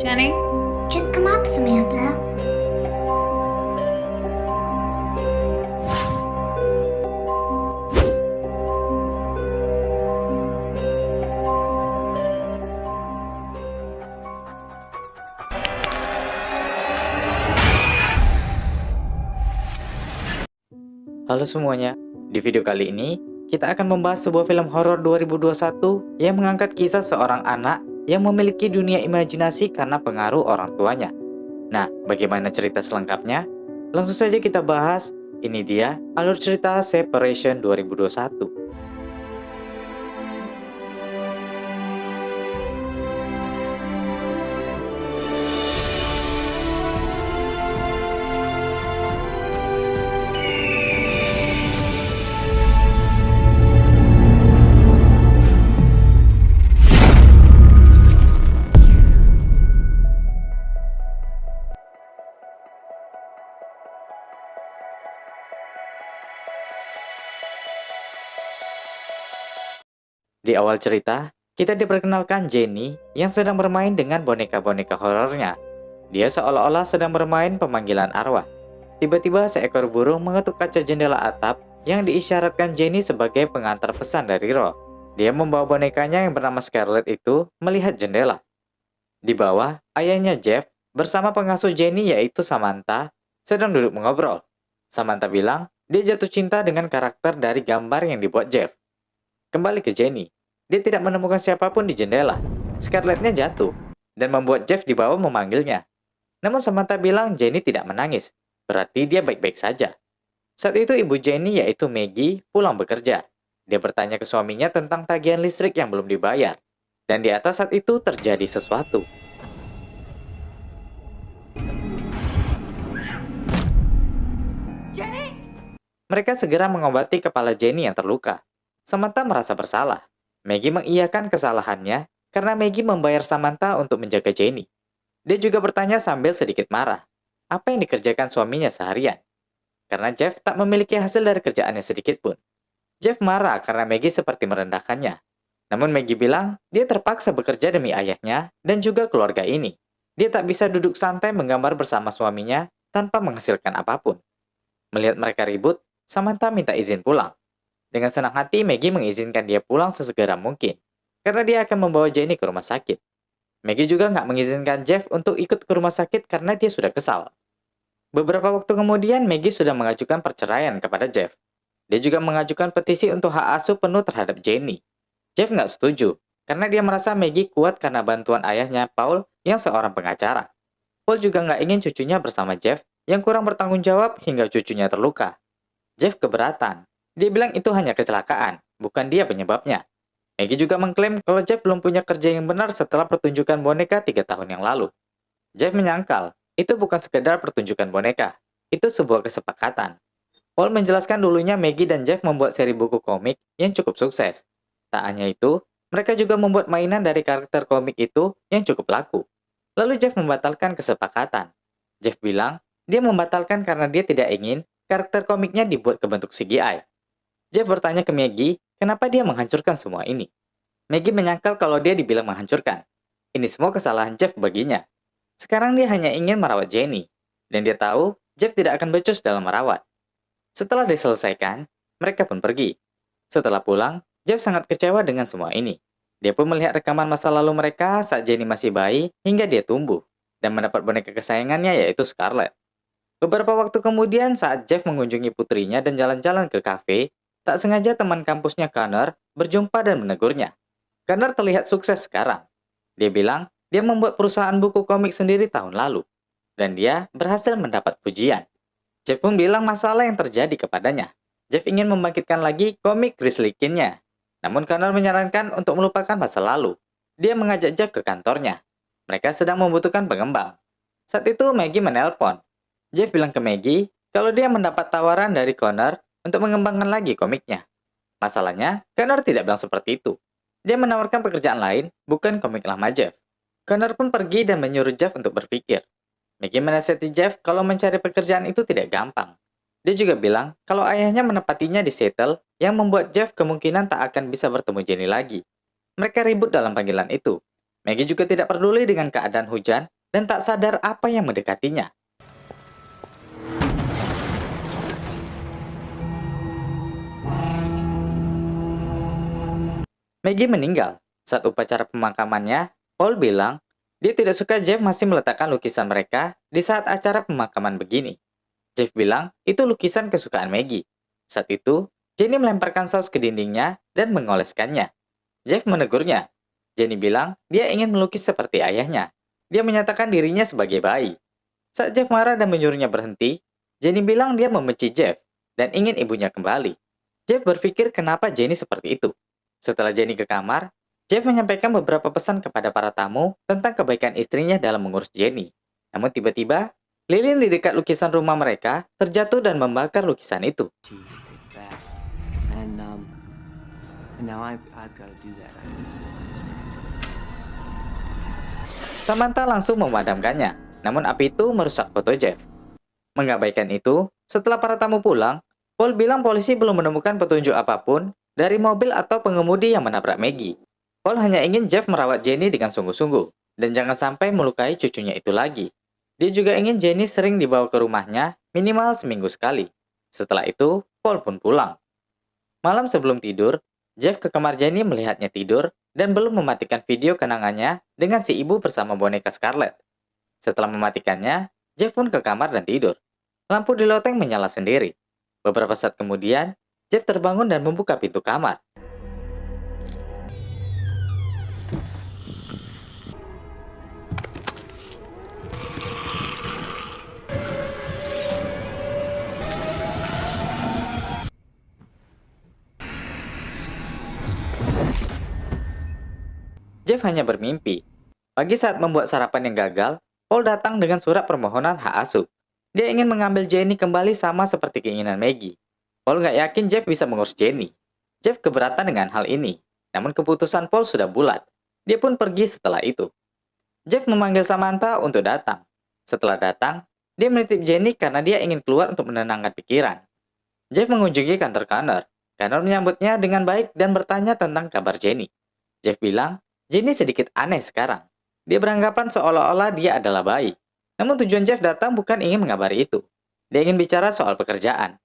Jenny? Just come up, Samantha. Halo semuanya, di video kali ini kita akan membahas sebuah film horor 2021 yang mengangkat kisah seorang anak yang memiliki dunia imajinasi karena pengaruh orang tuanya. Nah, bagaimana cerita selengkapnya? Langsung saja kita bahas. Ini dia alur cerita Separation 2021. Di awal cerita, kita diperkenalkan Jenny yang sedang bermain dengan boneka-boneka horornya. Dia seolah-olah sedang bermain pemanggilan arwah. Tiba-tiba seekor burung mengetuk kaca jendela atap yang diisyaratkan Jenny sebagai pengantar pesan dari roh. Dia membawa bonekanya yang bernama Scarlett itu melihat jendela. Di bawah, ayahnya Jeff bersama pengasuh Jenny yaitu Samantha sedang duduk mengobrol. Samantha bilang dia jatuh cinta dengan karakter dari gambar yang dibuat Jeff. Kembali ke Jenny. Dia tidak menemukan siapapun di jendela. Scarlett-nya jatuh dan membuat Jeff di bawah memanggilnya. Namun Samantha bilang Jenny tidak menangis. Berarti dia baik-baik saja. Saat itu ibu Jenny yaitu Maggie pulang bekerja. Dia bertanya ke suaminya tentang tagihan listrik yang belum dibayar. Dan di atas saat itu terjadi sesuatu. Jenny? Mereka segera mengobati kepala Jenny yang terluka. Samantha merasa bersalah. Maggie mengiyakan kesalahannya karena Maggie membayar Samantha untuk menjaga Jenny. Dia juga bertanya sambil sedikit marah. Apa yang dikerjakan suaminya seharian? Karena Jeff tak memiliki hasil dari kerjaannya sedikit pun. Jeff marah karena Maggie seperti merendahkannya. Namun Maggie bilang dia terpaksa bekerja demi ayahnya dan juga keluarga ini. Dia tak bisa duduk santai menggambar bersama suaminya tanpa menghasilkan apapun. Melihat mereka ribut, Samantha minta izin pulang. Dengan senang hati, Maggie mengizinkan dia pulang sesegera mungkin, karena dia akan membawa Jenny ke rumah sakit. Maggie juga nggak mengizinkan Jeff untuk ikut ke rumah sakit karena dia sudah kesal. Beberapa waktu kemudian, Maggie sudah mengajukan perceraian kepada Jeff. Dia juga mengajukan petisi untuk hak asuh penuh terhadap Jenny. Jeff nggak setuju, karena dia merasa Maggie kuat karena bantuan ayahnya, Paul, yang seorang pengacara. Paul juga nggak ingin cucunya bersama Jeff, yang kurang bertanggung jawab hingga cucunya terluka. Jeff keberatan. Dia bilang itu hanya kecelakaan, bukan dia penyebabnya. Maggie juga mengklaim kalau Jeff belum punya kerja yang benar setelah pertunjukan boneka 3 tahun yang lalu. Jeff menyangkal, itu bukan sekedar pertunjukan boneka, itu sebuah kesepakatan. Paul menjelaskan dulunya Maggie dan Jeff membuat seri buku komik yang cukup sukses. Tak hanya itu, mereka juga membuat mainan dari karakter komik itu yang cukup laku. Lalu Jeff membatalkan kesepakatan. Jeff bilang, dia membatalkan karena dia tidak ingin karakter komiknya dibuat ke bentuk CGI. Jeff bertanya ke Maggie, kenapa dia menghancurkan semua ini. Maggie menyangkal kalau dia dibilang menghancurkan. Ini semua kesalahan Jeff baginya. Sekarang dia hanya ingin merawat Jenny. Dan dia tahu Jeff tidak akan becus dalam merawat. Setelah diselesaikan, mereka pun pergi. Setelah pulang, Jeff sangat kecewa dengan semua ini. Dia pun melihat rekaman masa lalu mereka saat Jenny masih bayi hingga dia tumbuh. Dan mendapat boneka kesayangannya yaitu Scarlett. Beberapa waktu kemudian saat Jeff mengunjungi putrinya dan jalan-jalan ke kafe, tak sengaja teman kampusnya Connor berjumpa dan menegurnya. Connor terlihat sukses sekarang. Dia bilang dia membuat perusahaan buku komik sendiri tahun lalu. Dan dia berhasil mendapat pujian. Jeff pun bilang masalah yang terjadi kepadanya. Jeff ingin membangkitkan lagi komik Grizzly King-nya. Namun Connor menyarankan untuk melupakan masa lalu. Dia mengajak Jeff ke kantornya. Mereka sedang membutuhkan pengembang. Saat itu Maggie menelpon. Jeff bilang ke Maggie kalau dia mendapat tawaran dari Connor untuk mengembangkan lagi komiknya. Masalahnya, Connor tidak bilang seperti itu. Dia menawarkan pekerjaan lain, bukan komik lama Jeff. Connor pun pergi dan menyuruh Jeff untuk berpikir. Maggie menasihati Jeff kalau mencari pekerjaan itu tidak gampang. Dia juga bilang kalau ayahnya menepatinya di Seattle yang membuat Jeff kemungkinan tak akan bisa bertemu Jenny lagi. Mereka ribut dalam panggilan itu. Maggie juga tidak peduli dengan keadaan hujan dan tak sadar apa yang mendekatinya. Maggie meninggal. Saat upacara pemakamannya, Paul bilang dia tidak suka Jeff masih meletakkan lukisan mereka di saat acara pemakaman begini. Jeff bilang itu lukisan kesukaan Maggie. Saat itu, Jenny melemparkan saus ke dindingnya dan mengoleskannya. Jeff menegurnya. Jenny bilang dia ingin melukis seperti ayahnya. Dia menyatakan dirinya sebagai bayi. Saat Jeff marah dan menyuruhnya berhenti, Jenny bilang dia membenci Jeff dan ingin ibunya kembali. Jeff berpikir kenapa Jenny seperti itu. Setelah Jenny ke kamar, Jeff menyampaikan beberapa pesan kepada para tamu tentang kebaikan istrinya dalam mengurus Jenny. Namun tiba-tiba, lilin di dekat lukisan rumah mereka terjatuh dan membakar lukisan itu. Samantha langsung memadamkannya, namun api itu merusak foto Jeff. Mengabaikan itu, setelah para tamu pulang, Paul bilang polisi belum menemukan petunjuk apapun dari mobil atau pengemudi yang menabrak Maggie. Paul hanya ingin Jeff merawat Jenny dengan sungguh-sungguh, dan jangan sampai melukai cucunya itu lagi. Dia juga ingin Jenny sering dibawa ke rumahnya minimal seminggu sekali. Setelah itu, Paul pun pulang. Malam sebelum tidur, Jeff ke kamar Jenny melihatnya tidur dan belum mematikan video kenangannya dengan si ibu bersama boneka Scarlett. Setelah mematikannya, Jeff pun ke kamar dan tidur. Lampu di loteng menyala sendiri. Beberapa saat kemudian, Jeff terbangun dan membuka pintu kamar. Jeff hanya bermimpi. Pagi saat membuat sarapan yang gagal, Paul datang dengan surat permohonan hak asuh. Dia ingin mengambil Jenny kembali sama seperti keinginan Maggie. Paul nggak yakin Jeff bisa mengurus Jenny. Jeff keberatan dengan hal ini, namun keputusan Paul sudah bulat. Dia pun pergi setelah itu. Jeff memanggil Samantha untuk datang. Setelah datang, dia menitip Jenny karena dia ingin keluar untuk menenangkan pikiran. Jeff mengunjungi kantor Connor. Connor menyambutnya dengan baik dan bertanya tentang kabar Jenny. Jeff bilang, Jenny sedikit aneh sekarang. Dia beranggapan seolah-olah dia adalah bayi. Namun tujuan Jeff datang bukan ingin mengabari itu. Dia ingin bicara soal pekerjaan.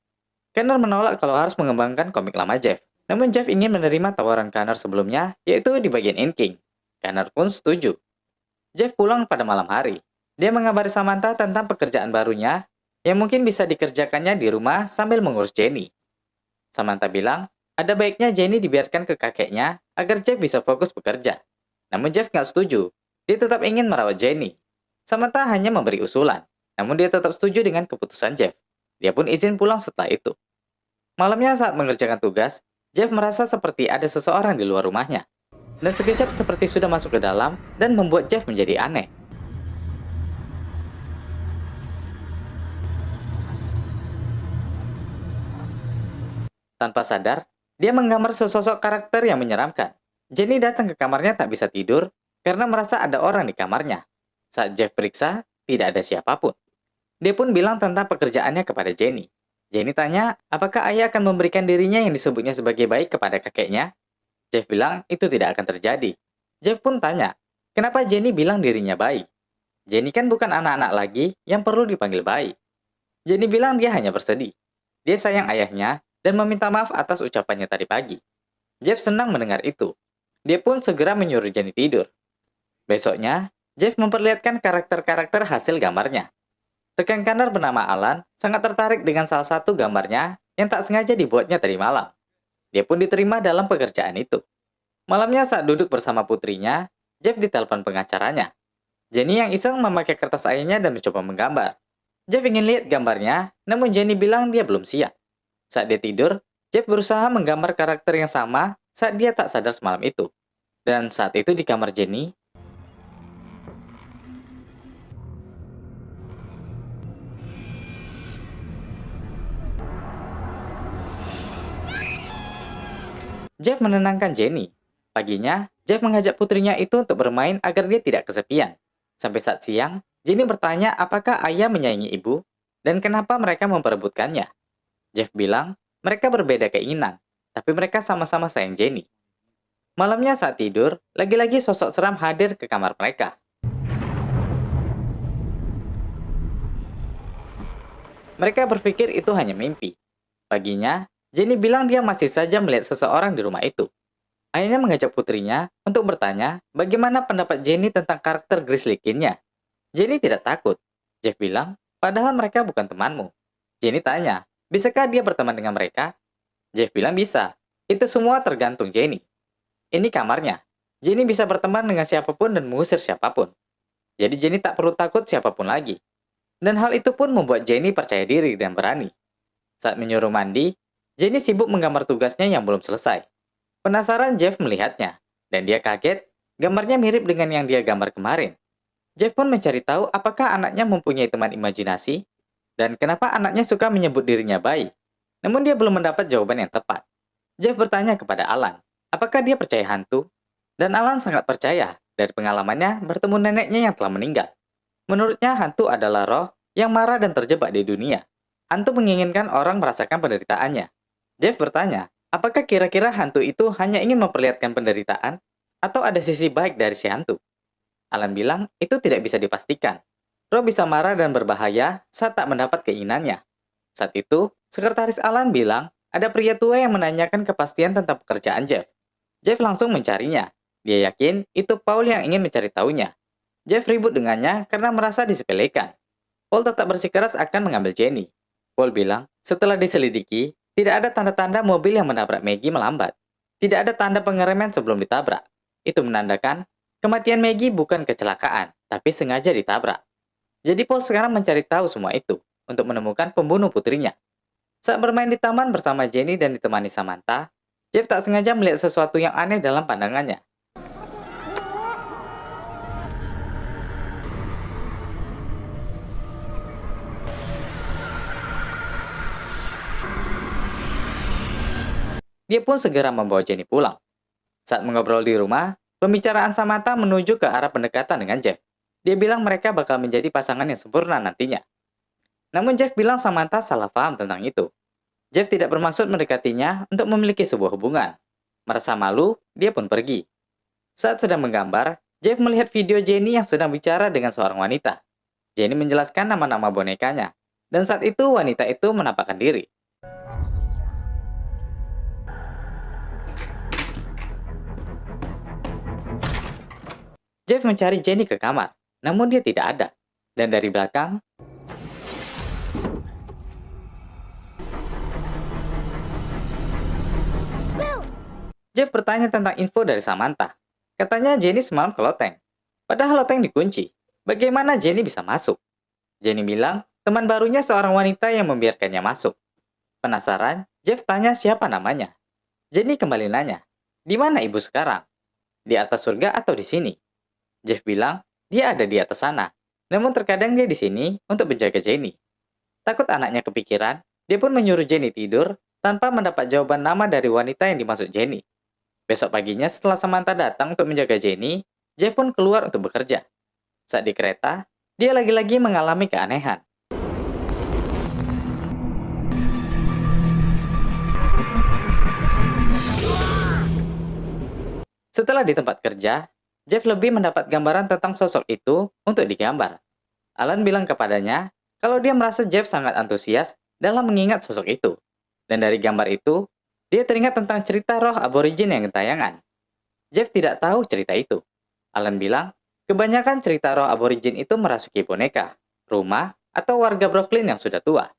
Connor menolak kalau harus mengembangkan komik lama Jeff. Namun Jeff ingin menerima tawaran Connor sebelumnya, yaitu di bagian inking. Connor pun setuju. Jeff pulang pada malam hari. Dia mengabari Samantha tentang pekerjaan barunya yang mungkin bisa dikerjakannya di rumah sambil mengurus Jenny. Samantha bilang, ada baiknya Jenny dibiarkan ke kakeknya agar Jeff bisa fokus bekerja. Namun Jeff nggak setuju. Dia tetap ingin merawat Jenny. Samantha hanya memberi usulan, namun dia tetap setuju dengan keputusan Jeff. Dia pun izin pulang setelah itu. Malamnya saat mengerjakan tugas, Jeff merasa seperti ada seseorang di luar rumahnya. Dan sekejap seperti sudah masuk ke dalam dan membuat Jeff menjadi aneh. Tanpa sadar, dia menggambar sesosok karakter yang menyeramkan. Jenny datang ke kamarnya tak bisa tidur karena merasa ada orang di kamarnya. Saat Jeff periksa, tidak ada siapapun. Dia pun bilang tentang pekerjaannya kepada Jenny. Jenny tanya, apakah ayah akan memberikan dirinya yang disebutnya sebagai baik kepada kakeknya? Jeff bilang itu tidak akan terjadi. Jeff pun tanya, kenapa Jenny bilang dirinya bayi? Jenny kan bukan anak-anak lagi yang perlu dipanggil bayi. Jenny bilang dia hanya bersedih. Dia sayang ayahnya dan meminta maaf atas ucapannya tadi pagi. Jeff senang mendengar itu. Dia pun segera menyuruh Jenny tidur. Besoknya, Jeff memperlihatkan karakter-karakter hasil gambarnya. Rekan Connor bernama Alan sangat tertarik dengan salah satu gambarnya yang tak sengaja dibuatnya tadi malam. Dia pun diterima dalam pekerjaan itu. Malamnya saat duduk bersama putrinya, Jeff ditelepon pengacaranya. Jenny yang iseng memakai kertas ayahnya dan mencoba menggambar. Jeff ingin lihat gambarnya, namun Jenny bilang dia belum siap. Saat dia tidur, Jeff berusaha menggambar karakter yang sama saat dia tak sadar semalam itu. Dan saat itu di kamar Jenny, Jeff menenangkan Jenny. Paginya, Jeff mengajak putrinya itu untuk bermain agar dia tidak kesepian. Sampai saat siang, Jenny bertanya apakah ayah menyayangi ibu dan kenapa mereka memperebutkannya. Jeff bilang mereka berbeda keinginan, tapi mereka sama-sama sayang Jenny. Malamnya saat tidur, lagi-lagi sosok seram hadir ke kamar mereka. Mereka berpikir itu hanya mimpi. Paginya, Jenny bilang dia masih saja melihat seseorang di rumah itu. Ayahnya mengajak putrinya untuk bertanya bagaimana pendapat Jenny tentang karakter Grace Likinnya. Jenny tidak takut. Jeff bilang, padahal mereka bukan temanmu. Jenny tanya, bisakah dia berteman dengan mereka? Jeff bilang bisa. Itu semua tergantung Jenny. Ini kamarnya. Jenny bisa berteman dengan siapapun dan mengusir siapapun. Jadi Jenny tak perlu takut siapapun lagi. Dan hal itu pun membuat Jenny percaya diri dan berani. Saat menyuruh mandi, Jenny sibuk menggambar tugasnya yang belum selesai. Penasaran Jeff melihatnya, dan dia kaget, gambarnya mirip dengan yang dia gambar kemarin. Jeff pun mencari tahu apakah anaknya mempunyai teman imajinasi, dan kenapa anaknya suka menyebut dirinya bayi. Namun dia belum mendapat jawaban yang tepat. Jeff bertanya kepada Alan, apakah dia percaya hantu? Dan Alan sangat percaya dari pengalamannya bertemu neneknya yang telah meninggal. Menurutnya hantu adalah roh yang marah dan terjebak di dunia. Hantu menginginkan orang merasakan penderitaannya. Jeff bertanya, apakah kira-kira hantu itu hanya ingin memperlihatkan penderitaan? Atau ada sisi baik dari si hantu? Alan bilang, itu tidak bisa dipastikan. Roh bisa marah dan berbahaya saat tak mendapat keinginannya. Saat itu, sekretaris Alan bilang, ada pria tua yang menanyakan kepastian tentang pekerjaan Jeff. Jeff langsung mencarinya. Dia yakin itu Paul yang ingin mencari tahunya. Jeff ribut dengannya karena merasa disepelekan. Paul tetap bersikeras akan mengambil Jenny. Paul bilang, setelah diselidiki, tidak ada tanda-tanda mobil yang menabrak Maggie melambat. Tidak ada tanda pengereman sebelum ditabrak. Itu menandakan, kematian Maggie bukan kecelakaan, tapi sengaja ditabrak. Jadi Paul sekarang mencari tahu semua itu, untuk menemukan pembunuh putrinya. Saat bermain di taman bersama Jenny dan ditemani Samantha, Jeff tak sengaja melihat sesuatu yang aneh dalam pandangannya. Dia pun segera membawa Jenny pulang. Saat mengobrol di rumah, pembicaraan Samantha menuju ke arah pendekatan dengan Jeff. Dia bilang mereka bakal menjadi pasangan yang sempurna nantinya. Namun Jeff bilang Samantha salah paham tentang itu. Jeff tidak bermaksud mendekatinya untuk memiliki sebuah hubungan. Merasa malu, dia pun pergi. Saat sedang menggambar, Jeff melihat video Jenny yang sedang bicara dengan seorang wanita. Jenny menjelaskan nama-nama bonekanya. Dan saat itu wanita itu menampakkan diri. Jeff mencari Jenny ke kamar, namun dia tidak ada. Dan dari belakang, Jeff bertanya tentang info dari Samantha. Katanya Jenny semalam ke loteng. Padahal loteng dikunci. Bagaimana Jenny bisa masuk? Jenny bilang, teman barunya seorang wanita yang membiarkannya masuk. Penasaran, Jeff tanya siapa namanya. Jenny kembali nanya, di mana ibu sekarang? Di atas surga atau di sini? Jeff bilang, dia ada di atas sana. Namun terkadang dia di sini untuk menjaga Jenny. Takut anaknya kepikiran, dia pun menyuruh Jenny tidur tanpa mendapat jawaban nama dari wanita yang dimaksud Jenny. Besok paginya setelah Samantha datang untuk menjaga Jenny, Jeff pun keluar untuk bekerja. Saat di kereta, dia lagi-lagi mengalami keanehan. Setelah di tempat kerja, Jeff lebih mendapat gambaran tentang sosok itu untuk digambar. Alan bilang kepadanya kalau dia merasa Jeff sangat antusias dalam mengingat sosok itu. Dan dari gambar itu, dia teringat tentang cerita roh aborigin yang gentayangan. Jeff tidak tahu cerita itu. Alan bilang, kebanyakan cerita roh aborigin itu merasuki boneka, rumah, atau warga Brooklyn yang sudah tua.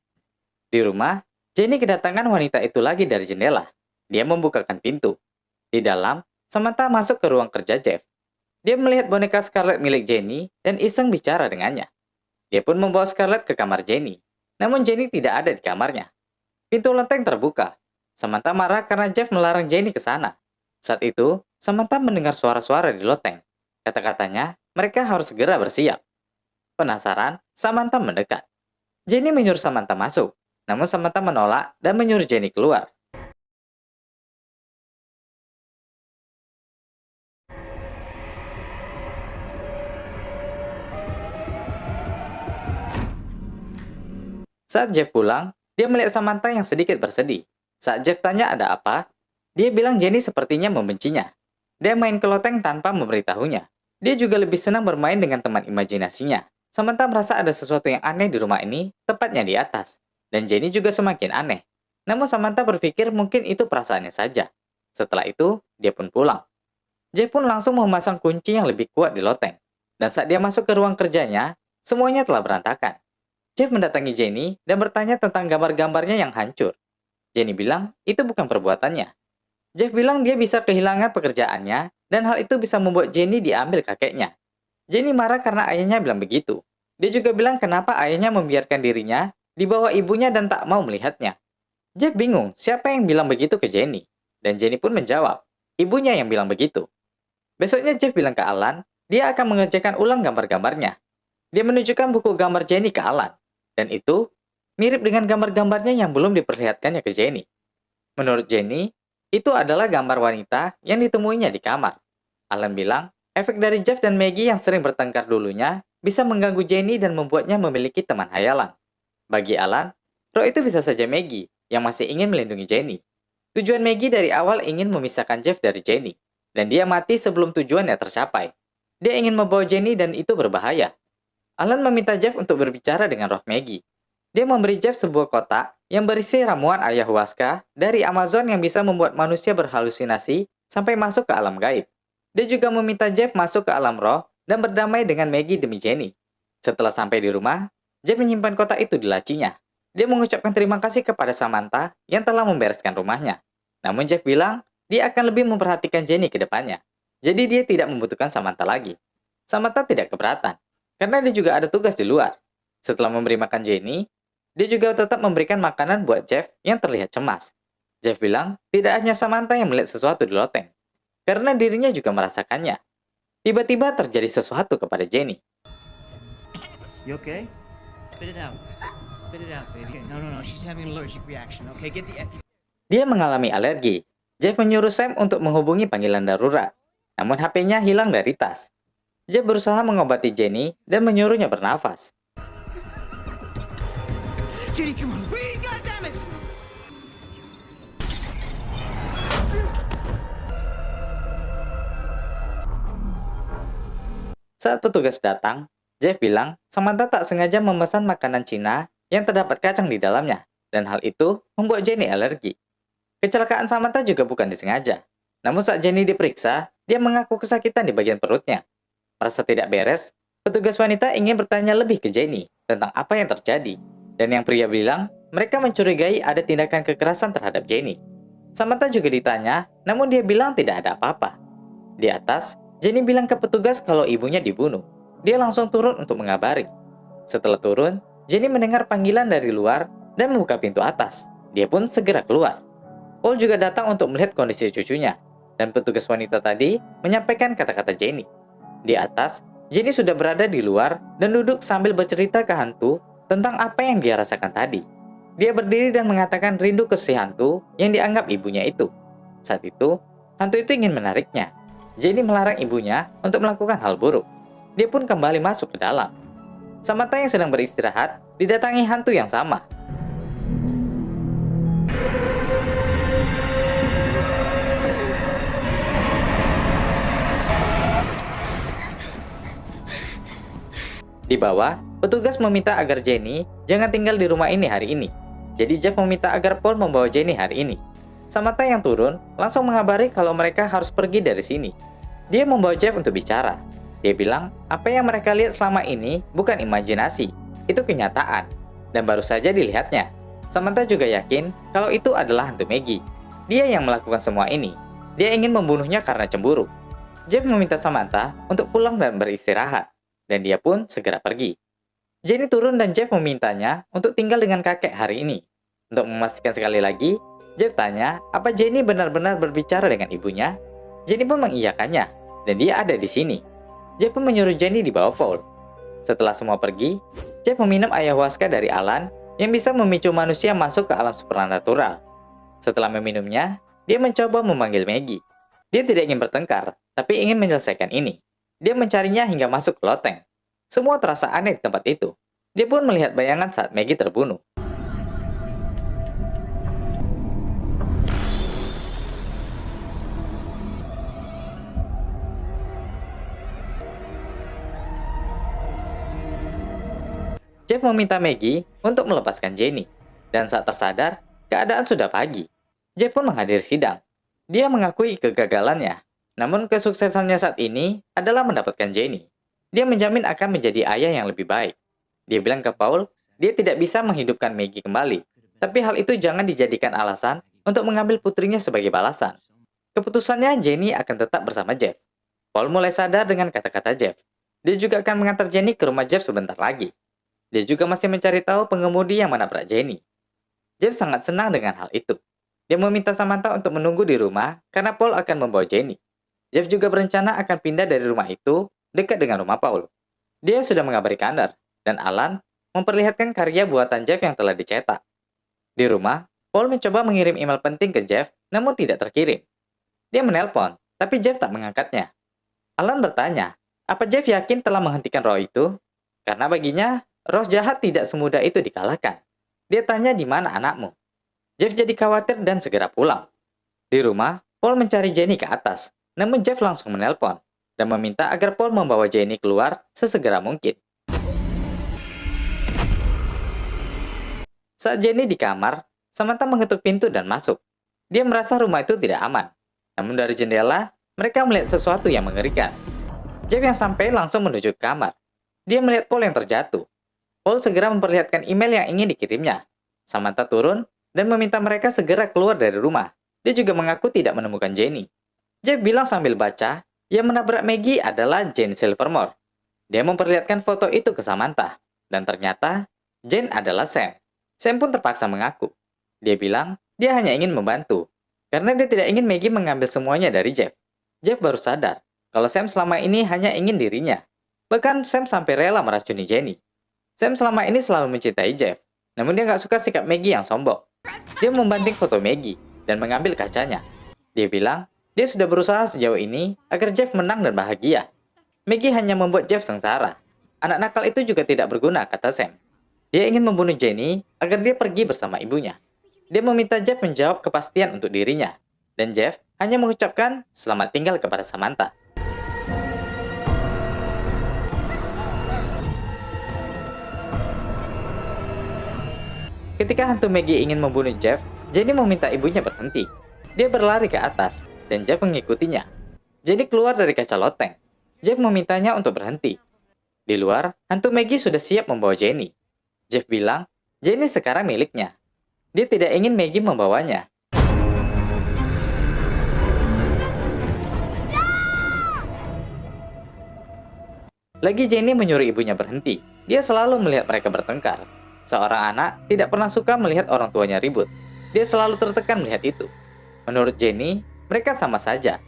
Di rumah, Jenny kedatangan wanita itu lagi dari jendela. Dia membukakan pintu. Di dalam, Samantha masuk ke ruang kerja Jeff. Dia melihat boneka Scarlett milik Jenny dan iseng bicara dengannya. Dia pun membawa Scarlett ke kamar Jenny. Namun Jenny tidak ada di kamarnya. Pintu lenteng terbuka. Samantha marah karena Jeff melarang Jenny ke sana. Saat itu, Samantha mendengar suara-suara di loteng. Kata-katanya, mereka harus segera bersiap. Penasaran, Samantha mendekat. Jenny menyuruh Samantha masuk. Namun Samantha menolak dan menyuruh Jenny keluar. Saat Jeff pulang, dia melihat Samantha yang sedikit bersedih. Saat Jeff tanya ada apa, dia bilang Jenny sepertinya membencinya. Dia main ke loteng tanpa memberitahunya. Dia juga lebih senang bermain dengan teman imajinasinya. Samantha merasa ada sesuatu yang aneh di rumah ini, tepatnya di atas. Dan Jenny juga semakin aneh. Namun Samantha berpikir mungkin itu perasaannya saja. Setelah itu, dia pun pulang. Jeff pun langsung memasang kunci yang lebih kuat di loteng. Dan saat dia masuk ke ruang kerjanya, semuanya telah berantakan. Jeff mendatangi Jenny dan bertanya tentang gambar-gambarnya yang hancur. Jenny bilang itu bukan perbuatannya. Jeff bilang dia bisa kehilangan pekerjaannya dan hal itu bisa membuat Jenny diambil kakeknya. Jenny marah karena ayahnya bilang begitu. Dia juga bilang kenapa ayahnya membiarkan dirinya di bawah ibunya dan tak mau melihatnya. Jeff bingung siapa yang bilang begitu ke Jenny. Dan Jenny pun menjawab, ibunya yang bilang begitu. Besoknya Jeff bilang ke Alan, dia akan mengerjakan ulang gambar-gambarnya. Dia menunjukkan buku gambar Jenny ke Alan. Dan itu mirip dengan gambar-gambarnya yang belum diperlihatkannya ke Jenny. Menurut Jenny, itu adalah gambar wanita yang ditemuinya di kamar. Alan bilang, efek dari Jeff dan Maggie yang sering bertengkar dulunya bisa mengganggu Jenny dan membuatnya memiliki teman hayalan. Bagi Alan, roh itu bisa saja Maggie yang masih ingin melindungi Jenny. Tujuan Maggie dari awal ingin memisahkan Jeff dari Jenny, dan dia mati sebelum tujuannya tercapai. Dia ingin membawa Jenny dan itu berbahaya. Alan meminta Jeff untuk berbicara dengan roh Maggie. Dia memberi Jeff sebuah kotak yang berisi ramuan ayahuasca dari Amazon yang bisa membuat manusia berhalusinasi sampai masuk ke alam gaib. Dia juga meminta Jeff masuk ke alam roh dan berdamai dengan Maggie demi Jenny. Setelah sampai di rumah, Jeff menyimpan kotak itu di lacinya. Dia mengucapkan terima kasih kepada Samantha yang telah membereskan rumahnya. Namun Jeff bilang dia akan lebih memperhatikan Jenny ke depannya. Jadi dia tidak membutuhkan Samantha lagi. Samantha tidak keberatan, karena dia juga ada tugas di luar. Setelah memberi makan Jenny, dia juga tetap memberikan makanan buat Jeff yang terlihat cemas. Jeff bilang tidak hanya Samantha yang melihat sesuatu di loteng, karena dirinya juga merasakannya. Tiba-tiba terjadi sesuatu kepada Jenny. You okay? Spit it out. Spit it out, baby. No, she's having an allergic reaction. Okay, get the... Dia mengalami alergi. Jeff menyuruh Sam untuk menghubungi panggilan darurat. Namun HP-nya hilang dari tas. Jeff berusaha mengobati Jenny dan menyuruhnya bernafas. Jenny, come on, breathe, goddammit! Saat petugas datang, Jeff bilang Samantha tak sengaja memesan makanan Cina yang terdapat kacang di dalamnya, dan hal itu membuat Jenny alergi. Kecelakaan Samantha juga bukan disengaja. Namun saat Jenny diperiksa, dia mengaku kesakitan di bagian perutnya. Merasa tidak beres, petugas wanita ingin bertanya lebih ke Jenny tentang apa yang terjadi. Dan yang pria bilang, mereka mencurigai ada tindakan kekerasan terhadap Jenny. Samantha juga ditanya, namun dia bilang tidak ada apa-apa. Di atas, Jenny bilang ke petugas kalau ibunya dibunuh. Dia langsung turun untuk mengabari. Setelah turun, Jenny mendengar panggilan dari luar dan membuka pintu atas. Dia pun segera keluar. Paul juga datang untuk melihat kondisi cucunya. Dan petugas wanita tadi menyampaikan kata-kata Jenny. Di atas, Jenny sudah berada di luar dan duduk sambil bercerita ke hantu tentang apa yang dia rasakan tadi. Dia berdiri dan mengatakan rindu ke si hantu yang dianggap ibunya itu. Saat itu, hantu itu ingin menariknya. Jenny melarang ibunya untuk melakukan hal buruk. Dia pun kembali masuk ke dalam. Samantha yang sedang beristirahat didatangi hantu yang sama. Di bawah, petugas meminta agar Jenny jangan tinggal di rumah ini hari ini. Jadi Jeff meminta agar Paul membawa Jenny hari ini. Samantha yang turun langsung mengabari kalau mereka harus pergi dari sini. Dia membawa Jeff untuk bicara. Dia bilang apa yang mereka lihat selama ini bukan imajinasi, itu kenyataan. Dan baru saja dilihatnya. Samantha juga yakin kalau itu adalah hantu Maggie. Dia yang melakukan semua ini. Dia ingin membunuhnya karena cemburu. Jeff meminta Samantha untuk pulang dan beristirahat. Dan dia pun segera pergi. Jenny turun dan Jeff memintanya untuk tinggal dengan kakek hari ini. Untuk memastikan sekali lagi, Jeff tanya apa Jenny benar-benar berbicara dengan ibunya. Jenny pun mengiyakannya, dan dia ada di sini. Jeff pun menyuruh Jenny dibawa Paul. Setelah semua pergi, Jeff meminum ayahuasca dari Alan yang bisa memicu manusia masuk ke alam supernatural. Setelah meminumnya, dia mencoba memanggil Maggie. Dia tidak ingin bertengkar, tapi ingin menyelesaikan ini. Dia mencarinya hingga masuk ke loteng. Semua terasa aneh di tempat itu. Dia pun melihat bayangan saat Maggie terbunuh. Jeff meminta Maggie untuk melepaskan Jenny. Dan saat tersadar, keadaan sudah pagi. Jeff pun menghadiri sidang. Dia mengakui kegagalannya. Namun kesuksesannya saat ini adalah mendapatkan Jenny. Dia menjamin akan menjadi ayah yang lebih baik. Dia bilang ke Paul, dia tidak bisa menghidupkan Maggie kembali. Tapi hal itu jangan dijadikan alasan untuk mengambil putrinya sebagai balasan. Keputusannya Jenny akan tetap bersama Jeff. Paul mulai sadar dengan kata-kata Jeff. Dia juga akan mengantar Jenny ke rumah Jeff sebentar lagi. Dia juga masih mencari tahu pengemudi yang menabrak Jenny. Jeff sangat senang dengan hal itu. Dia meminta Samantha untuk menunggu di rumah karena Paul akan membawa Jenny. Jeff juga berencana akan pindah dari rumah itu dekat dengan rumah Paul. Dia sudah mengabari Connor, dan Alan memperlihatkan karya buatan Jeff yang telah dicetak. Di rumah, Paul mencoba mengirim email penting ke Jeff, namun tidak terkirim. Dia menelpon, tapi Jeff tak mengangkatnya. Alan bertanya, apa Jeff yakin telah menghentikan roh itu? Karena baginya, roh jahat tidak semudah itu dikalahkan. Dia tanya di mana anakmu. Jeff jadi khawatir dan segera pulang. Di rumah, Paul mencari Jenny ke atas, namun Jeff langsung menelpon dan meminta agar Paul membawa Jenny keluar sesegera mungkin. Saat Jenny di kamar, Samantha mengetuk pintu dan masuk. Dia merasa rumah itu tidak aman. Namun dari jendela, mereka melihat sesuatu yang mengerikan. Jeff yang sampai langsung menuju ke kamar. Dia melihat Paul yang terjatuh. Paul segera memperlihatkan email yang ingin dikirimnya. Samantha turun dan meminta mereka segera keluar dari rumah. Dia juga mengaku tidak menemukan Jenny. Jeff bilang sambil baca, yang menabrak Maggie adalah Jane Silvermore. Dia memperlihatkan foto itu ke Samantha. Dan ternyata, Jane adalah Sam. Sam pun terpaksa mengaku. Dia bilang, dia hanya ingin membantu. Karena dia tidak ingin Maggie mengambil semuanya dari Jeff. Jeff baru sadar, kalau Sam selama ini hanya ingin dirinya. Bahkan Sam sampai rela meracuni Jenny. Sam selama ini selalu mencintai Jeff. Namun dia nggak suka sikap Maggie yang sombong. Dia membanting foto Maggie dan mengambil kacanya. Dia bilang, dia sudah berusaha sejauh ini agar Jeff menang dan bahagia. Maggie hanya membuat Jeff sengsara. Anak nakal itu juga tidak berguna, kata Sam. Dia ingin membunuh Jenny agar dia pergi bersama ibunya. Dia meminta Jeff menjawab kepastian untuk dirinya. Dan Jeff hanya mengucapkan selamat tinggal kepada Samantha. Ketika hantu Maggie ingin membunuh Jeff, Jenny meminta ibunya berhenti. Dia berlari ke atas, dan Jeff mengikutinya. Jenny keluar dari kaca loteng. Jeff memintanya untuk berhenti. Di luar, hantu Maggie sudah siap membawa Jenny. Jeff bilang, Jenny sekarang miliknya. Dia tidak ingin Maggie membawanya. Lagi Jenny menyuruh ibunya berhenti. Dia selalu melihat mereka bertengkar. Seorang anak tidak pernah suka melihat orang tuanya ribut. Dia selalu tertekan melihat itu. Menurut Jenny, mereka sama saja.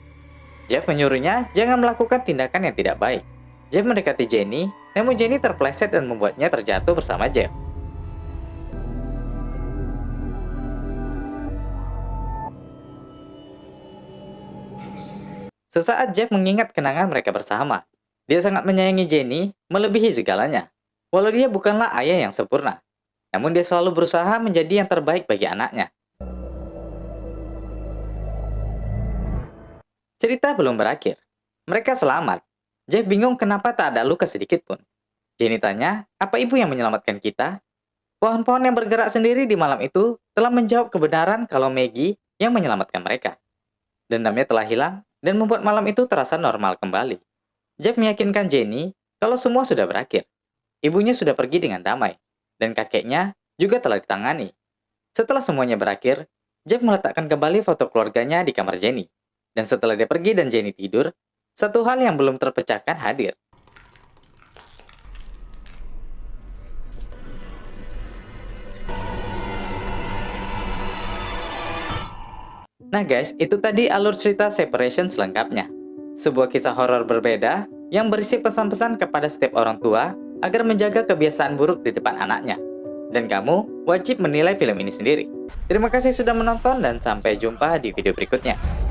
Jeff menyuruhnya jangan melakukan tindakan yang tidak baik. Jeff mendekati Jenny, namun Jenny terpleset dan membuatnya terjatuh bersama Jeff. Sesaat Jeff mengingat kenangan mereka bersama. Dia sangat menyayangi Jenny, melebihi segalanya. Walau dia bukanlah ayah yang sempurna, namun dia selalu berusaha menjadi yang terbaik bagi anaknya. Cerita belum berakhir. Mereka selamat. Jeff bingung kenapa tak ada luka sedikit pun. Jenny tanya, apa ibu yang menyelamatkan kita? Pohon-pohon yang bergerak sendiri di malam itu telah menjawab kebenaran kalau Maggie yang menyelamatkan mereka. Dendamnya telah hilang dan membuat malam itu terasa normal kembali. Jeff meyakinkan Jenny kalau semua sudah berakhir. Ibunya sudah pergi dengan damai, dan kakeknya juga telah ditangani. Setelah semuanya berakhir, Jeff meletakkan kembali foto keluarganya di kamar Jenny. Dan setelah dia pergi dan Jenny tidur, satu hal yang belum terpecahkan hadir. Nah guys, itu tadi alur cerita Separation selengkapnya. Sebuah kisah horor berbeda yang berisi pesan-pesan kepada setiap orang tua agar menjaga kebiasaan buruk di depan anaknya. Dan kamu wajib menilai film ini sendiri. Terima kasih sudah menonton dan sampai jumpa di video berikutnya.